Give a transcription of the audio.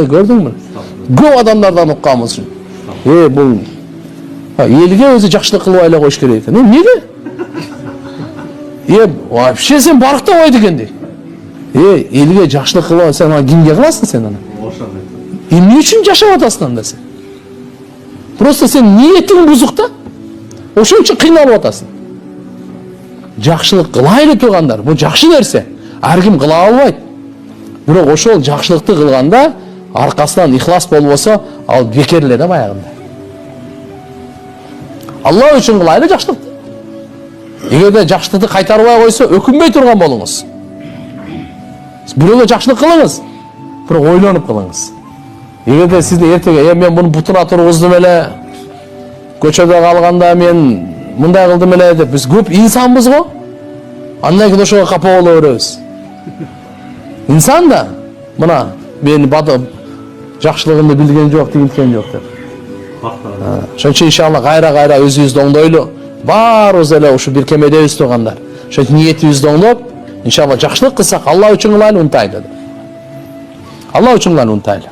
Көрдүңбү? Көп адамдардан укканбыз. Бул элге өзү жакшылык кылып айла коюш керек экен. Эмнеге? Вообще сен барктабайт экенди. Элге жакшылык кылып сен аны кимге кыласың сен аны? Эмне үчүн жашап атасың анда сен? Просто сен ниетиң бузук да. Ошон үчүн кыйналып атасың. Жакшылык кылайлы тургандар, бул жакшы нерсе. Ар ким кыла албайт. Бирок ошол жакшылыкты кылганда аркасынан ихлас болбосо, ал бекер эле да баягында. Алла үчүн кылайлы жакшылыкты. Эгерде жакшылыкты кайтарбай койсо, өкүнбөй турган болуңуз. Бирөөгө жакшылык кылыңыз, бирок ойлонуп кылыңыз. Эгерде сизде эртеге, мен буну бутуна тургуздум эле, көчөдө калганда мен мындай кылдым эле деп, биз көп инсанбыз го. Андан кийин ошого капа боло беребиз. Инсан да, мына мени батып жакшылыгымды билген жок, тигилген жок деп. Ошон үчүн иншалла кайра өзүбүздү оңдойлу. Баарыбыз эле ушу бир кемедебиз тургандар. Ошо ниетибизди оңдоп, иншалла жакшылык кылсак, Алла үчүн кылайлы, унтайлы. Алла үчүн кылайлы, унтайлы.